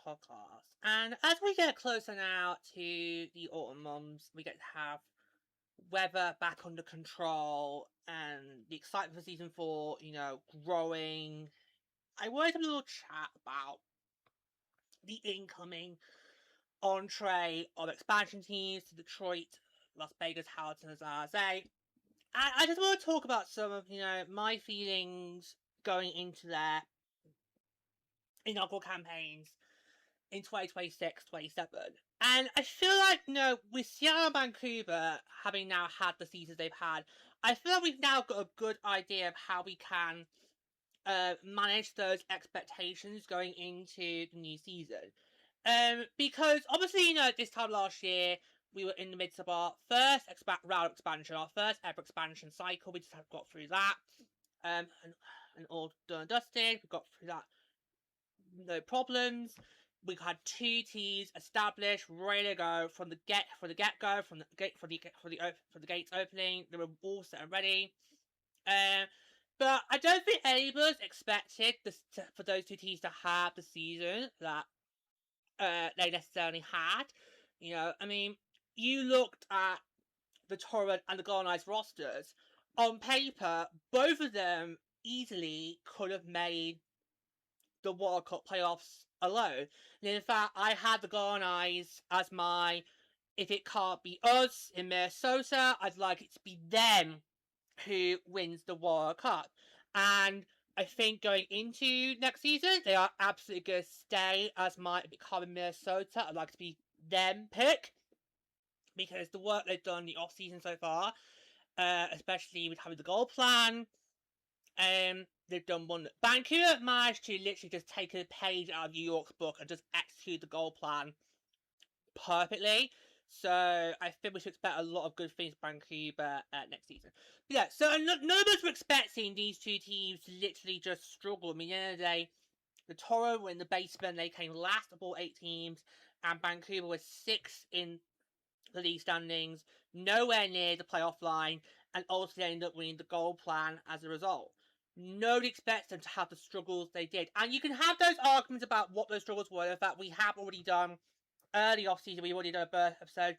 Podcast. And as we get closer now to the autumn months, we get to have weather back under control and the excitement for season 4, growing. I wanted to have a little chat about the incoming entree of expansion teams to Detroit, Las Vegas, Hamilton, and San Jose. And I just want to talk about some of, my feelings going into their inaugural campaigns in 2026-27. And I feel like, with Seattle and Vancouver having now had the seasons they've had, I feel like we've now got a good idea of how we can manage those expectations going into the new season. Because obviously, this time last year, we were in the midst of our first round of expansion, our first ever expansion cycle. We just got through that. And all done and dusted. We got through that, no problems. We had 2 teams established, ready to go from the gates opening. They were all set and ready. But I don't think any of us expected for those 2 teams to have the season that they necessarily had. You looked at the Torrent and the Golden Knights rosters. On paper, both of them easily could have made the World Cup playoffs alone. And in fact, I had the Golden Knights as my, if it can't be us in Minnesota, I'd like it to be them who wins the World Cup. And I think going into next season, they are absolutely going to stay as my, if it can't be Minnesota, I'd like to be them pick. Because the work they've done in the off-season so far, especially with having the goal plan, they've done one. Vancouver managed to literally just take a page out of New York's book and just execute the goal plan perfectly. So I think we should expect a lot of good things from Vancouver next season. But yeah, so none of us were expecting these 2 teams to literally just struggle. I mean, at the end of the day, the Toro were in the basement. They came last of all 8 teams, and Vancouver was 6th in the league standings, nowhere near the playoff line, and ultimately ended up winning the goal plan as a result. Nobody expects them to have the struggles they did. And you can have those arguments about what those struggles were. In fact, we have already done, early off-season, we've already done a birth episode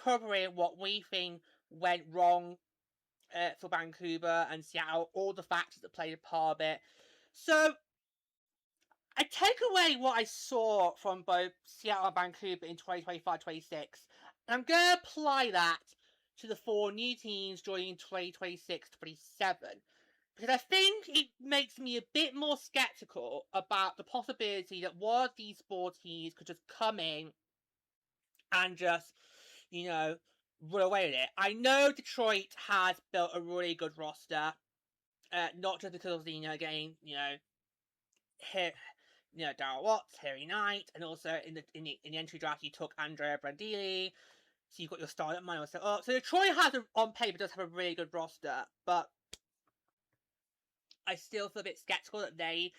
covering what we think went wrong for Vancouver and Seattle, all the factors that played a part of it. So, I take away what I saw from both Seattle and Vancouver in 2025-26, and I'm going to apply that to the 4 new teams joining in 2026-27. Because I think it makes me a bit more skeptical about the possibility that one of these 4 teams could just come in and just, run away with it. I know Detroit has built a really good roster, not just because of the, getting, Darryl Watts, Harry Knight, and also in the entry draft you took Andrea Brandili, so you've got your star that might set up. So Detroit on paper does have a really good roster, but I still feel a bit skeptical that I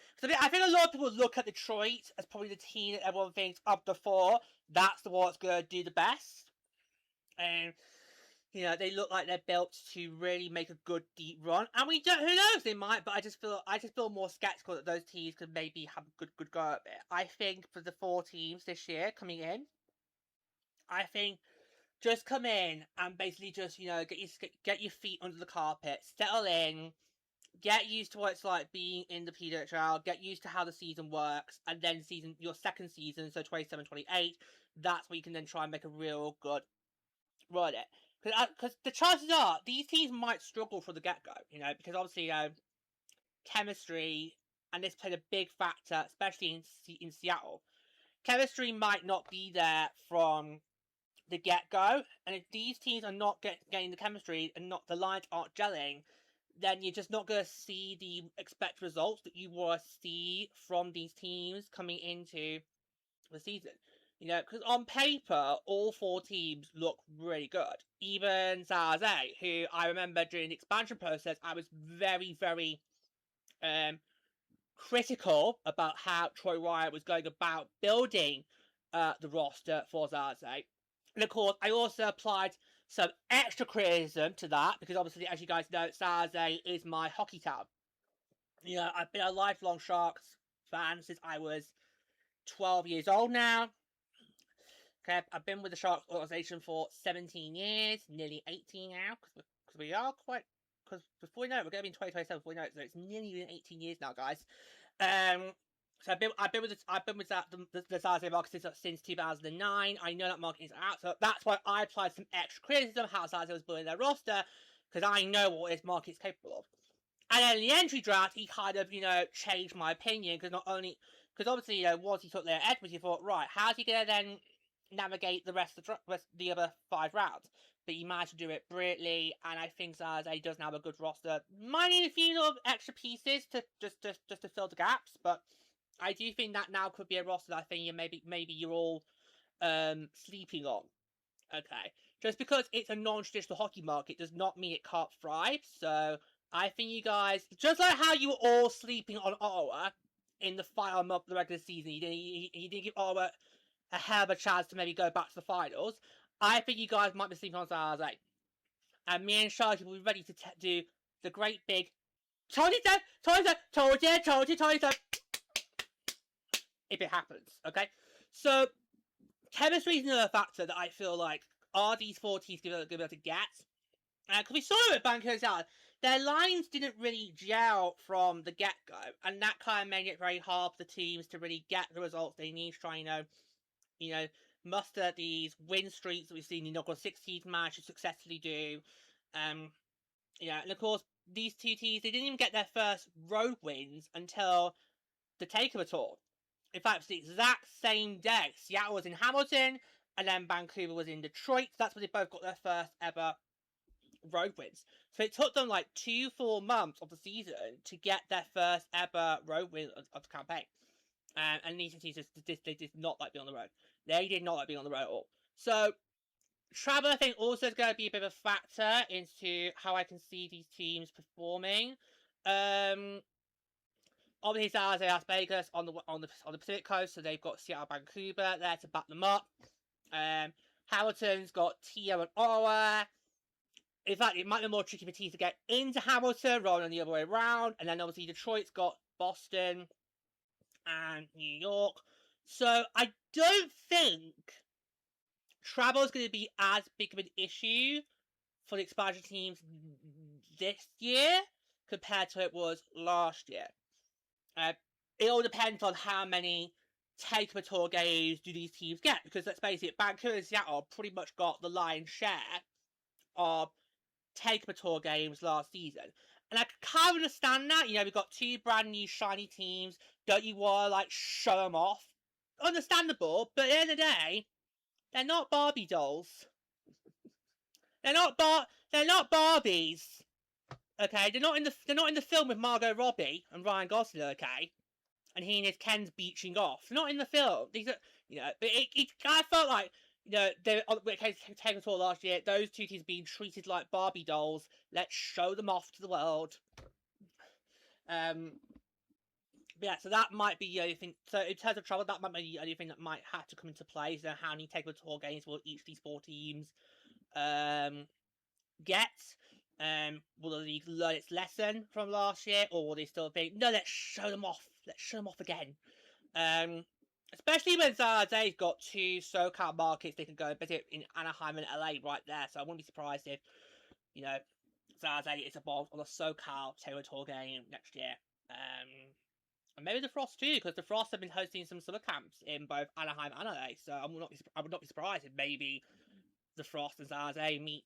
think a lot of people look at Detroit as probably the team that everyone thinks of the 4, that's the one that's going to do the best. And, they look like they're built to really make a good deep run. And who knows, they might, but I just feel more skeptical that those teams could maybe have a good go at it. I think for the 4 teams this year coming in, I think just come in and basically just, get your feet under the carpet, settle in, get used to what it's like being in the PWHL, get used to how the season works, and then your second season, so 27-28, that's where you can then try and make a real good run at it. Because the chances are, these teams might struggle from the get-go, because obviously, chemistry, and this played a big factor, especially in Seattle. Chemistry might not be there from the get-go, and if these teams are not getting the chemistry, and the lines aren't gelling, then you're just not going to see the expected results that you want to see from these teams coming into the season. Because on paper, all 4 teams look really good. Even San Jose, who I remember during the expansion process, I was very, very critical about how Troy Ryan was going about building the roster for Zaze. And of course, I also applied some extra criticism to that because obviously, as you guys know, Zaze is my hockey town. You know, I've been a lifelong Sharks fan since I was 12 years old now. Okay, I've been with the Sharks organization for 17 years, nearly 18 now, because we are quite. Because before we know it, we're going to be in 2027 before we know it, so it's nearly been 18 years now, guys. So I've been with the Zaze market since 2009. I know that market is out, so that's why I applied some extra criticism how Zaze was building their roster, because I know what this market is capable of. And then in the entry draft, he kind of, changed my opinion, because obviously, once he took their equity, you thought, right, how's he going to then navigate the rest of the other 5 rounds? But he managed to do it brilliantly, and I think Zaze doesn't have a good roster. Might need a few little extra pieces to just to fill the gaps, but I do think that now could be a roster that I think maybe you're all sleeping on. Okay, just because it's a non-traditional hockey market does not mean it can't thrive. So I think you guys, just like how you were all sleeping on Ottawa in the final month of the regular season, you didn't give Ottawa a hell of a chance to maybe go back to the finals. I think you guys might be sleeping on Zaze. And me and Sharky will be ready to do the great big told you if it happens, okay? So, chemistry is another factor that I feel like are these 4 teams going to be able to get. Because we saw it with Vancouver, their lines didn't really gel from the get-go, and that kind of made it very hard for the teams to really get the results they need to try, muster these win streaks that we've seen the inaugural 16th match to successfully do. And of course, these 2 teams, they didn't even get their first road wins until the Takeover Tour. In fact, it's the exact same day. Seattle was in Hamilton, and then Vancouver was in Detroit. So that's where they both got their first ever road wins. So it took them like 2 full months of the season to get their first ever road win of the campaign. And these teams they did not like being on the road. They did not like being on the road at all. So travel, I think, also is going to be a bit of a factor into how I can see these teams performing. Obviously, Zaze Las Vegas on the Pacific Coast, so they've got Seattle, Vancouver there to back them up. Hamilton's got Tio and Ottawa. In fact, it might be more tricky for teams to get into Hamilton rather than the other way around. And then obviously Detroit's got Boston and New York. So I don't think travel is going to be as big of an issue for the expansion teams this year compared to it was last year. It all depends on how many Takeover Tour games do these teams get, because let's face it, Vancouver and Seattle pretty much got the lion's share of Takeover Tour games last season. And I kind of understand that. We've got 2 brand new shiny teams. Don't you want to, show them off? Understandable, but at the end of the day, they're not Barbie dolls. They're not Barbies. Okay, they're not in the film with Margot Robbie and Ryan Gosling. Okay, and he and his Ken's beaching off. They're not in the film. These are, but it kind of felt like, they when it came to Takeover Tour last year, those 2 teams being treated like Barbie dolls. Let's show them off to the world. Yeah, so that might be the only thing. So in terms of travel, that might be the only thing that might have to come into play. So how many Takeover Tour games will each of these 4 teams get? Will the league learn its lesson from last year, or will they still think, no, let's show them off. Let's show them off again. Especially when Zaze's got 2 SoCal markets they can go and visit in Anaheim and LA right there. So I wouldn't be surprised if, Zaze is involved on a SoCal Takeover Tour game next year. And maybe the Frost too, because the Frost have been hosting some summer camps in both Anaheim and LA. So I would not be surprised if maybe the Frost and Zaze meet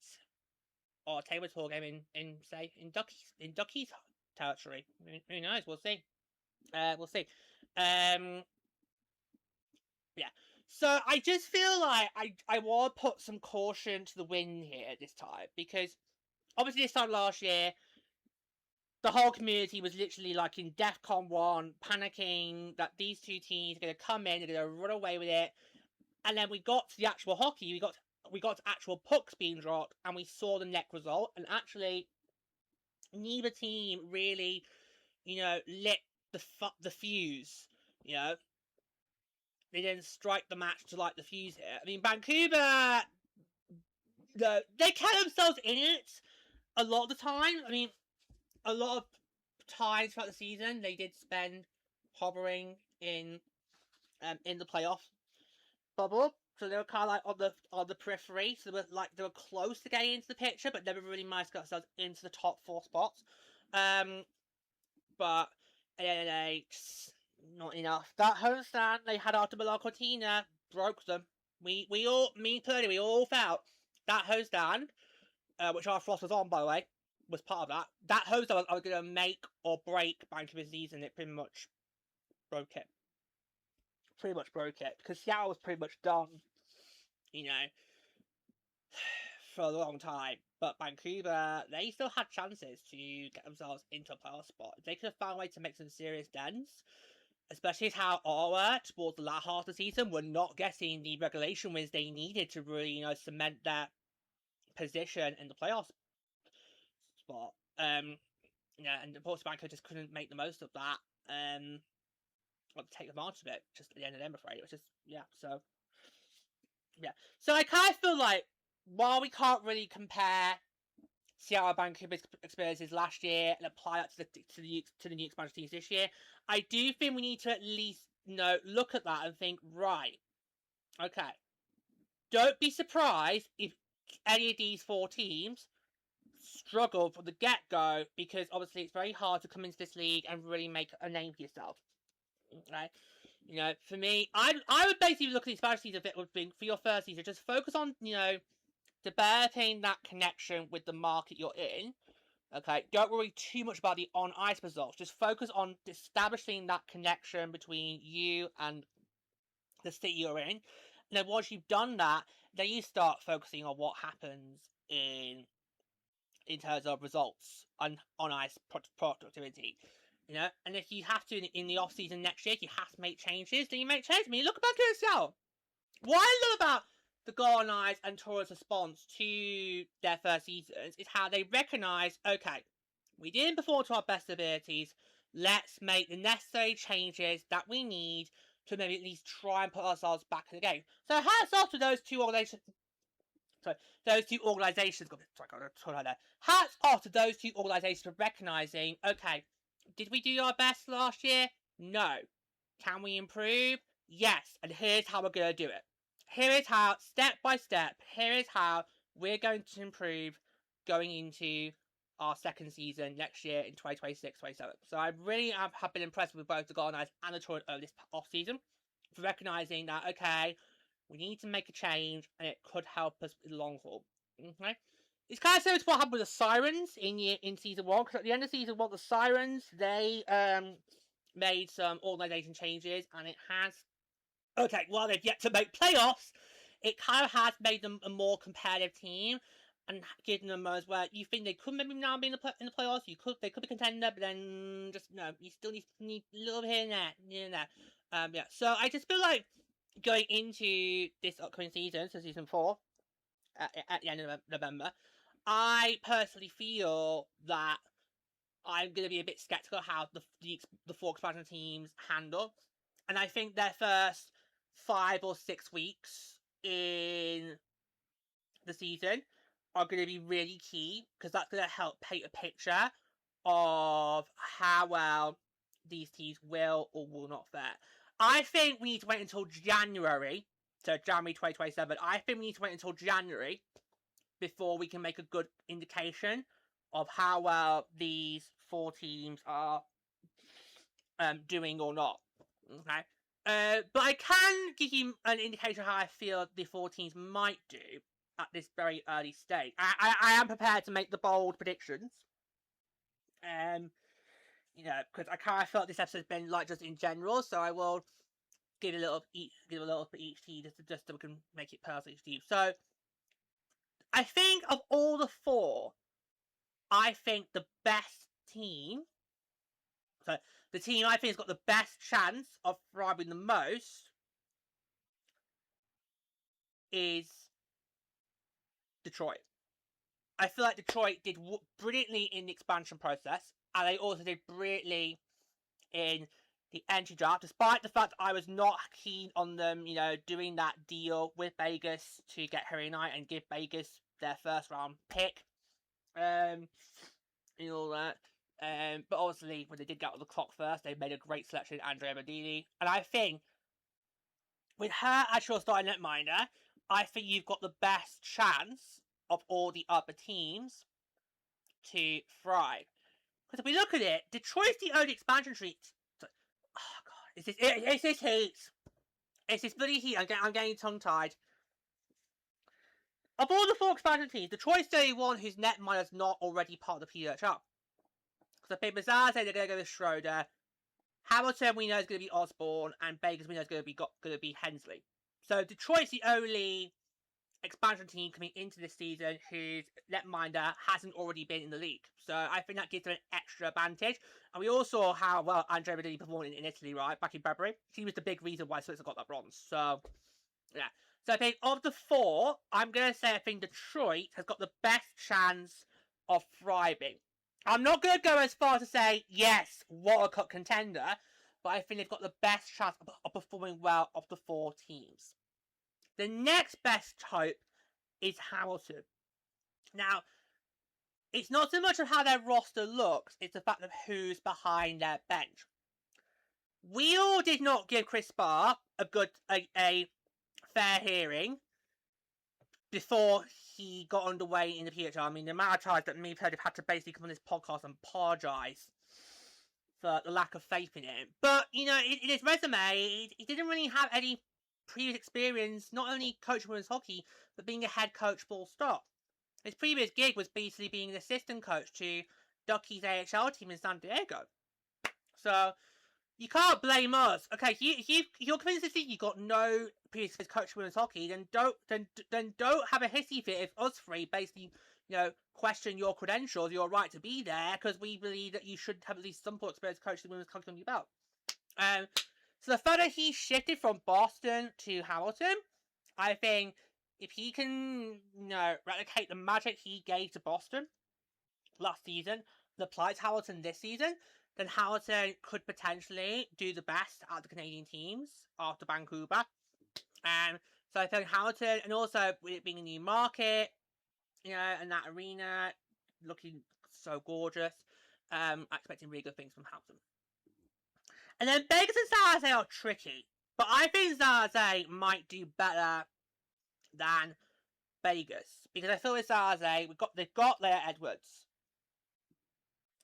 or a Takeover Tour game in Ducky's territory. Who knows? We'll see. We'll see. Yeah. So I just feel like I want to put some caution to the wind here this time, because obviously this time last year, the whole community was literally like in DEFCON 1, panicking that these 2 teams are going to come in, they're going to run away with it. And then we got to the actual hockey, we got to actual pucks being dropped, and we saw the net result. And actually, neither team really, lit the fuse. You know, they didn't strike the match to light the fuse here. I mean, Vancouver, they kept themselves in it a lot of the time. I mean, a lot of times throughout the season, they did spend hovering in the playoff bubble. So they were kind of like on the periphery. So they were close to getting into the picture, but never really managed to get themselves into the top 4 spots. But at the end of the day, just not enough. That homestand they had after Milan Cortina broke them. We all felt that homestand, which our Frost was on, by the way, was part of that. That homestand was going to make or break Vancouver's season. It pretty much broke it. Because Seattle was pretty much done, you know, for a long time. But Vancouver, they still had chances to get themselves into a playoff spot. They could have found a way to make some serious dents, especially as how Ottawa, towards the last half of the season, were not getting the regulation wins they needed to really, you know, cement their position in the playoff spot. Yeah, and of course Vancouver just couldn't make the most of that. Or take advantage of it just at the end of the day, I'm afraid. It was just, yeah, so. Yeah. So I kind of feel like, while we can't really compare Seattle Vancouver's experiences last year and apply that to the new expansion teams this year, I do think we need to at least, you know, look at that and think, right, okay, don't be surprised if any of these 4 teams struggle from the get-go, because obviously it's very hard to come into this league and really make a name for yourself. Okay, you know, for me, I would basically look at the expansion season for your first season. Just focus on, you know, developing that connection with the market you're in. Okay, don't worry too much about the on-ice results. Just focus on establishing that connection between you and the city you're in. And then once you've done that, then you start focusing on what happens in terms of results and on-ice productivity. You know, and if you have to in the off season next year, if you have to make changes, then you make changes. I mean, look back at Seattle. What I love about the Golden Knights and Toronto's response to their first seasons is how they recognise, okay, we didn't perform to our best abilities. Let's make the necessary changes that we need to maybe at least try and put ourselves back in the game. So hats off to those two organisations. Hats off to those two organisations for recognising, okay, did we do our best last year? No. Can we improve? Yes. And here's how we're going to do it. Here is how, step by step, here is how we're going to improve going into our second season next year in 2026-27. So I really have been impressed with both the Golden Knights and the Toronto over this off-season for recognising that, okay, we need to make a change and it could help us in the long haul. Okay? It's kind of similar to what happened with the Sirens in season 1, because at the end of season 1, the Sirens, they made some organisation changes, and it has, okay, while they've yet to make playoffs, it kind of has made them a more competitive team, and given them moments where you think they could maybe now be in the playoffs, they could be contender, but then just, no, you still need a little bit here and there, yeah, so I just feel like going into this upcoming season, so season 4, at the end of November, I personally feel that I'm going to be a bit skeptical how the 4 expansion teams handle. And I think their first 5 or 6 weeks in the season are going to be really key, because that's going to help paint a picture of how well these teams will or will not fare. I think we need to wait until January, so January 2027. I think we need to wait until January before we can make a good indication of how well these 4 teams are doing or not. Okay, but I can give you an indication of how I feel the 4 teams might do at this very early stage. I am prepared to make the bold predictions. You know, because I kind of felt this episode has been like just in general, so I will give a little for each team just so we can make it personal to you. So I think of all the 4, I think the best team, so the team I think has got the best chance of thriving the most, is Detroit. I feel like Detroit did brilliantly in the expansion process, and they also did brilliantly in the entry draft, despite the fact I was not keen on them, doing that deal with Vegas to get Harry Knight and give Vegas their first round pick, and all that. But obviously, when they did get on the clock first, they made a great selection, Andrea Medini. And I think, with her as your starting netminder, I think you've got the best chance of all the other teams to thrive. Because if we look at it, Detroit's the only expansion team. Oh god, it's this heat. It's this bloody heat. I'm getting tongue-tied. Of all the 4 expansion teams, Detroit's the only one whose netminder's not already part of the PWHL. Because I think Mazzaze, they're going to go with Schroeder. Hamilton, we know is going to be Osborne, and Vegas, we know is going to be Hensley. So Detroit's the only expansion team coming into this season whose netminder hasn't already been in the league. So I think that gives them an extra advantage. And we all saw how well Andrea Medini performed in Italy, right, back in February. She was the big reason why Switzerland got that bronze. So, yeah. So I think of the 4, I'm going to say I think Detroit has got the best chance of thriving. I'm not going to go as far to say, yes, World Cup contender, but I think they've got the best chance of performing well of the 4 teams. The next best hope is Hamilton. Now, it's not so much of how their roster looks, it's the fact of who's behind their bench. We all did not give Chris Barr a fair hearing before he got underway in the PHL. I mean, the amount of times that me and Pedro had to basically come on this podcast and apologise for the lack of faith in him. But, in his resume, he didn't really have any previous experience, not only coaching women's hockey, but being a head coach full stop. His previous gig was basically being an assistant coach to Ducky's AHL team in San Diego. So, you can't blame us. Okay, you're convinced that you got no previous coach women's hockey, then don't have a hissy fit if us 3 basically, question your credentials, your right to be there, because we believe that you should have at least some experience coaching women's hockey on your belt. So the fact that he shifted from Boston to Hamilton, I think if he can, replicate the magic he gave to Boston last season and apply to Hamilton this season, then Hamilton could potentially do the best out of the Canadian teams after Vancouver. So I think Hamilton, and also with it being a new market, and that arena looking so gorgeous, I'm expecting really good things from Hamilton. And then Vegas and San Jose are tricky, but I think San Jose might do better than Vegas, because I feel with San Jose, they've got Leah Edwards.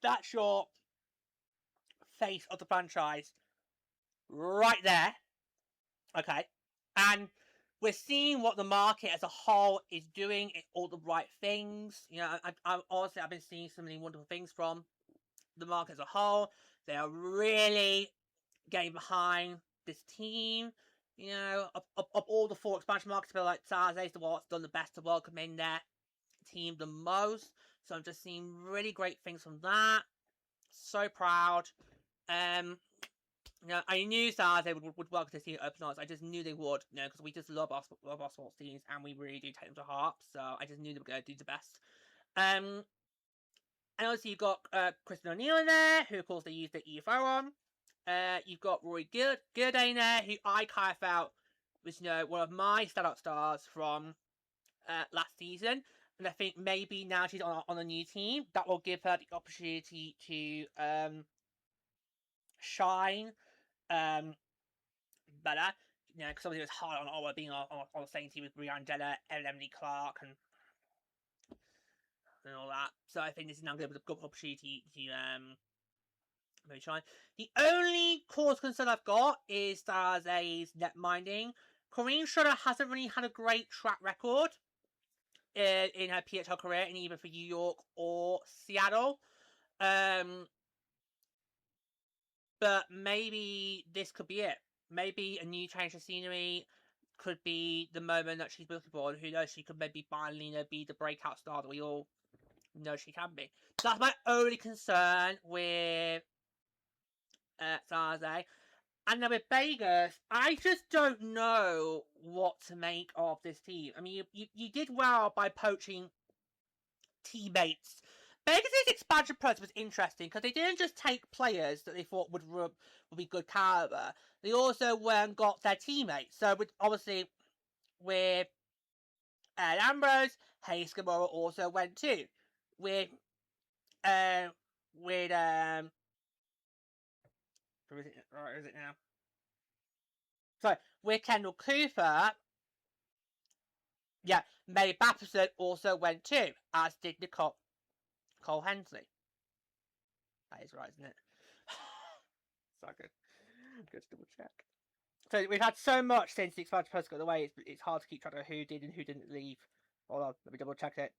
That's your face of the franchise right there. Okay. And we're seeing what the market as a whole is doing, all the right things. Honestly, I've been seeing so many wonderful things from the market as a whole. They are really getting behind this team. Of all the 4 expansion markets, I feel like San is the one that's done the best to welcome in their team the most. So I'm just seeing really great things from that. So proud. I knew San Jose would welcome this team at open arms. I just knew they would, because we just love our sports teams, and we really do take them to heart. So I just knew they were going to do the best. And also you've got Kristen O'Neill in there, who of course they used the EFO on. You've got Rory Gilday there, who I kind of felt was, one of my standout stars from last season. And I think maybe now she's on a new team, that will give her the opportunity to shine better. Because obviously it was hard on Ottawa being on the same team with Brianne Della and Emily Clark and all that. So I think this is now going to be a good opportunity to maybe shine. The only cause concern I've got is Sarze's net minding. Corinne Schroeder hasn't really had a great track record in her PHL career, in either for New York or Seattle. But maybe this could be it. Maybe a new change of scenery could be the moment that she's looking for, and who knows, she could maybe finally be the breakout star that we all know she can be. So that's my only concern with Sarze. And then with Vegas, I just don't know what to make of this team. I mean, you did well by poaching teammates Vegas' expansion process was interesting because they didn't just take players that they thought would be good caliber. They also went and got their teammates. So obviously with Ed Ambrose, Hayes Gamora also went too. With where is it now? Sorry, with Kendall Cooper, yeah, Mary Baptison also went too, as did Cole Hensley. That is right, isn't it? So good. Good to double check. So we've had so much since the expansion post got away. It's hard to keep track of who did and who didn't leave. Hold on, let me double check it.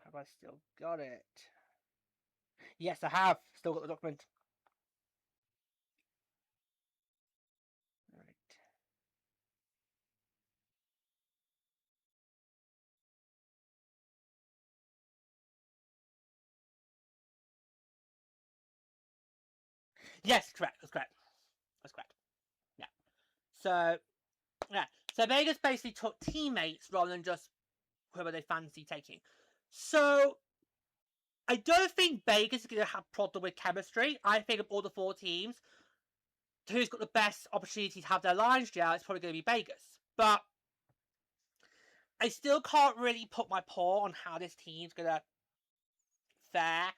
Have I still got it? Yes, I have. Still got the document. Right. Yes, correct. That's correct. That's correct. Yeah. So, yeah. So Vegas basically took teammates rather than just whoever they fancy taking. So, I don't think Vegas is going to have problem with chemistry. I think of all the 4 teams, who's got the best opportunity to have their lines gel, it's probably going to be Vegas. But I still can't really put my paw on how this team's going to fare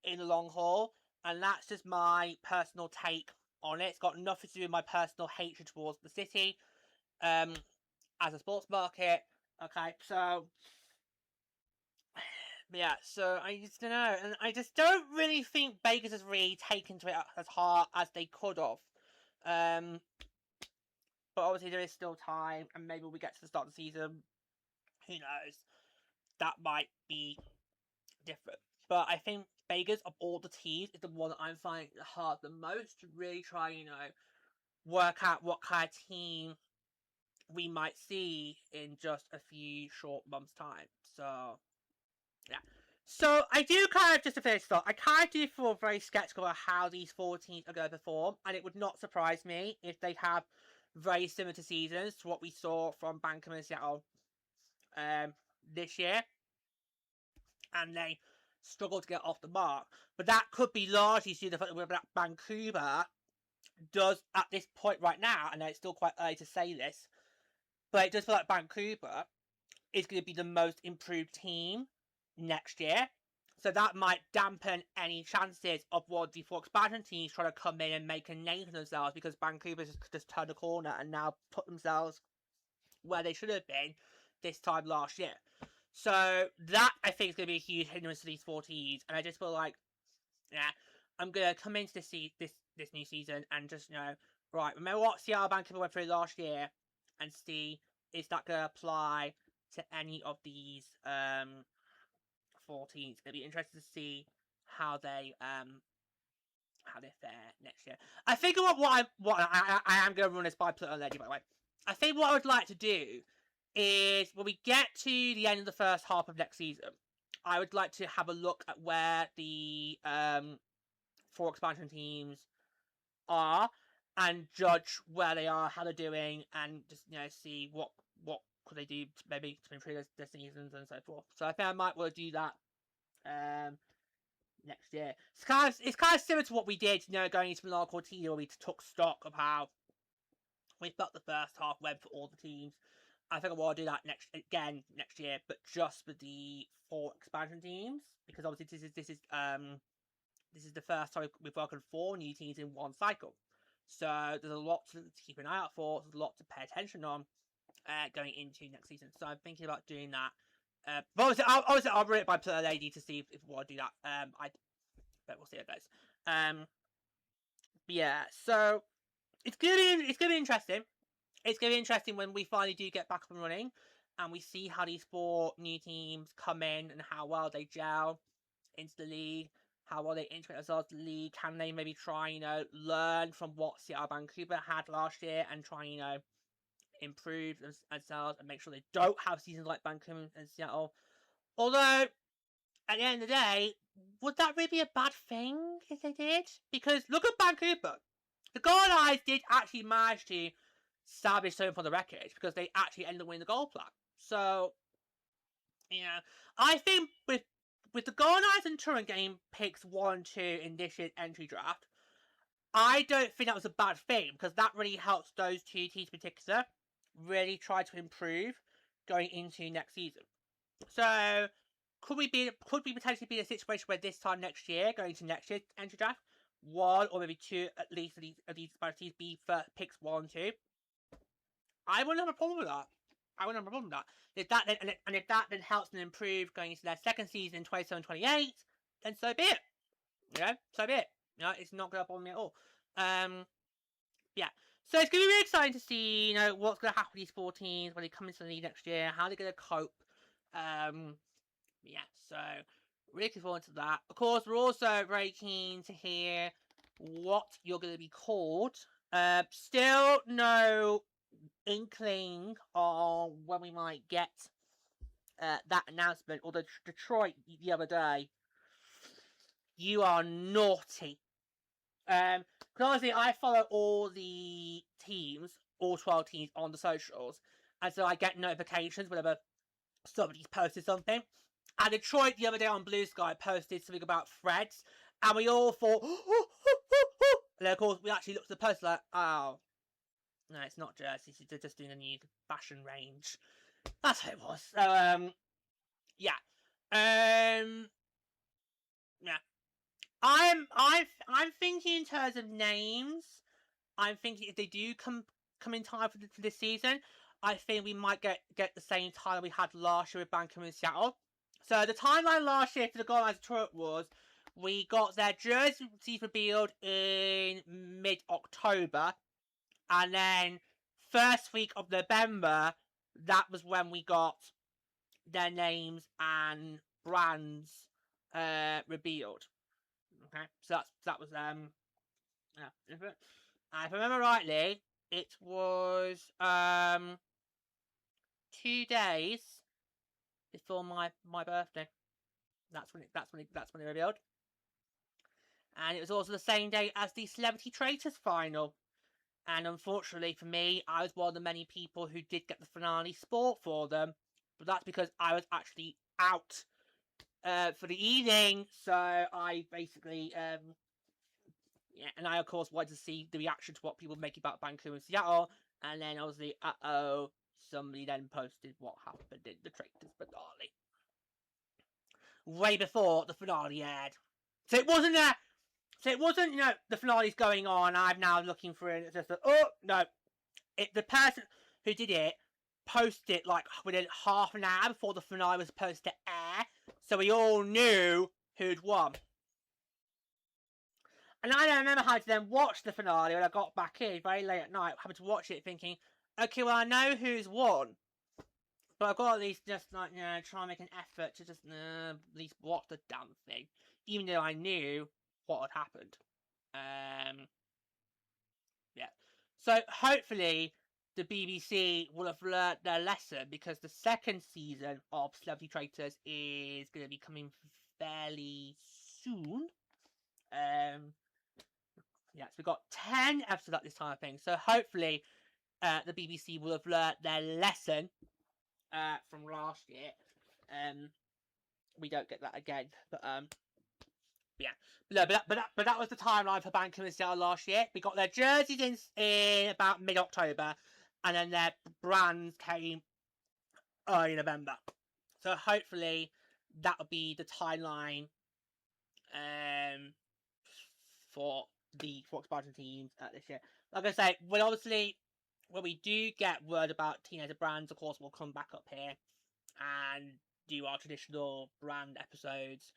in the long haul. And that's just my personal take on it. It's got nothing to do with my personal hatred towards the city as a sports market. Okay, so yeah, so I just don't know, and I just don't really think Vegas has really taken to it as hard as they could have. But obviously there is still time, and maybe we get to the start of the season. Who knows? That might be different. But I think Vegas, of all the teams, is the one that I'm finding hard the most to really try, work out what kind of team we might see in just a few short months' time. So, yeah. So, I do kind of, just to finish off, I kind of do feel very skeptical about how these 4 teams are going to perform, and it would not surprise me if they have very similar to seasons to what we saw from Vancouver and Seattle this year, and they struggle to get off the mark. But that could be largely due to the fact that Vancouver does, at this point right now, and it's still quite early to say this, but it does feel like Vancouver is going to be the most improved team next year. So that might dampen any chances of one of the 4 expansion teams trying to come in and make a name for themselves, because Vancouver just turned a corner and now put themselves where they should have been this time last year. So that, I think, is going to be a huge hindrance to these 4 teams. And I just feel like, yeah, I'm going to come into this new season and just, right, remember what Seattle Vancouver went through last year, and see, is that going to apply to any of these 4 teams. It'll be interesting to see how they fare next year. I think what I am going to run this by Pluto Lady, by the way. I think what I would like to do is, when we get to the end of the first half of next season, I would like to have a look at where the 4 expansion teams are, and judge where they are, how they're doing, and just see what could they do maybe to improve their seasons and so forth. So I think I might want to do that next year. It's kind of similar to what we did, going into Milan Cortina, where we took stock of how we felt the first half went for all the teams. I think I want to do that next year, but just for the 4 expansion teams, because obviously this is the first time we've welcomed 4 new teams in one cycle. So there's a lot to keep an eye out for. There's a lot to pay attention on going into next season. So I'm thinking about doing that. But obviously I'll run it by Player Lady to see if we want to do that. But we'll see how it goes. But yeah, so it's gonna be interesting. It's gonna be interesting when we finally do get back up and running, and we see how these 4 new teams come in and how well they gel into the league, how well they integrate themselves to the league. Can they maybe try, learn from what Seattle Vancouver had last year and try, improve themselves and make sure they don't have seasons like Vancouver and Seattle. Although, at the end of the day, would that really be a bad thing if they did? Because look at Vancouver. The Golden Eyes did actually manage to establish something for the record because they actually ended up winning the gold plaque. So, I think with the Golden Eyes and Turin getting picks 1 and 2 in this year's entry draft, I don't think that was a bad thing because that really helps those two teams in particular really try to improve going into next season. So, could we potentially be in a situation where this time next year, going to next year's entry draft, 1 or maybe 2 at least of these teams be for picks 1 and 2? I wouldn't have a problem with that. If that then helps them improve going into their second season in 27-28, then so be it. So be it. It's not going to bother me at all. So it's going to be really exciting to see, what's going to happen with these 4 teams when they come into the league next year, how they're going to cope. So really looking forward to that. Of course, we're also very keen to hear what you're going to be called. Still no inkling on when we might get that announcement. Although Detroit the other day, you are naughty. Because obviously I follow all the teams, all 12 teams on the socials, and so I get notifications whenever somebody's posted something. And Detroit the other day on Blue Sky posted something about threads, and we all thought, and then of course we actually looked at the post like, oh, no, it's not jerseys, they're just doing a new fashion range. That's how it was. So, I'm thinking in terms of names. I'm thinking if they do come in time for this season, I think we might get the same time we had last year with Vancouver and Seattle. So the timeline last year for the Golden Eyes Detroit was we got their jerseys revealed in mid-October, and then first week of November, that was when we got their names and brands revealed. Okay, so that was if I remember rightly, it was 2 days before my birthday. That's when it revealed, and it was also the same day as the Celebrity Traitors final. And unfortunately for me, I was one of the many people who did get the finale sport for them, but that's because I was actually out for the evening. So I basically and I of course wanted to see the reaction to what people make about Vancouver and Seattle, and then obviously somebody then posted what happened in the Traitors finale way before the finale aired. So it wasn't the finale's going on, I'm now looking for it. It's just the person who did it posted it like within half an hour before the finale was supposed to air, so we all knew who'd won. And I don't remember how to then watch the finale when I got back in very late at night, having to watch it thinking, okay, well I know who's won, but I've got to at least just try and make an effort to just at least watch the damn thing, even though I knew what had happened. So hopefully the BBC will have learnt their lesson, because the second season of Celebrity Traitors is going to be coming fairly soon. So we've got 10 episodes at this time, I think. So hopefully the BBC will have learnt their lesson from last year. We don't get that again, but that was the timeline for Vancouver and Seattle last year. We got their jerseys in about mid-October, and then their brands came early November. So hopefully that will be the timeline for the expansion teams this year. Like I say, when we do get word about teenager brands, of course we'll come back up here and do our traditional brand episodes,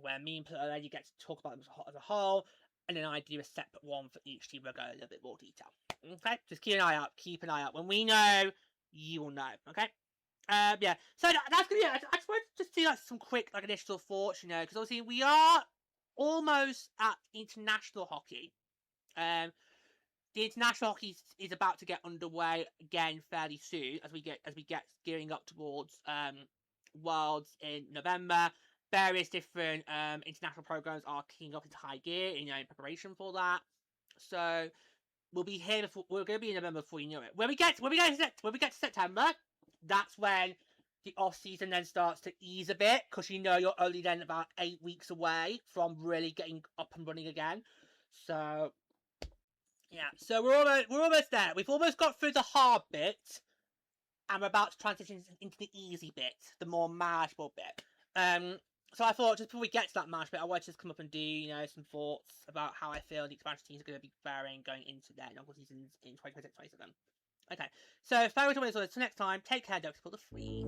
where me and Lady get to talk about them as a whole, and then I do a separate one for each team where I go a little bit more detail. Okay, just keep an eye out. When we know, you will know. Okay. So that's gonna be it. I just wanted to just do some quick initial thoughts, because obviously we are almost at international hockey. the international hockey is about to get underway again fairly soon as we get gearing up towards Worlds in November. Various different international programs are kicking up into high gear in preparation for that. So we'll be here before we're going to be in November before you know it. When we get to September, that's when the off season then starts to ease a bit because you're only then about 8 weeks away from really getting up and running again. So yeah, so we're almost there. We've almost got through the hard bit, and we're about to transition into the easy bit, the more manageable bit. So I thought just before we get to that match bit, I wanted to just come up and do some thoughts about how I feel the expansion teams are going to be faring going into their inaugural seasons in 2026-27. Okay, so thank you for joining us. Until next time, take care, don't support the freeze.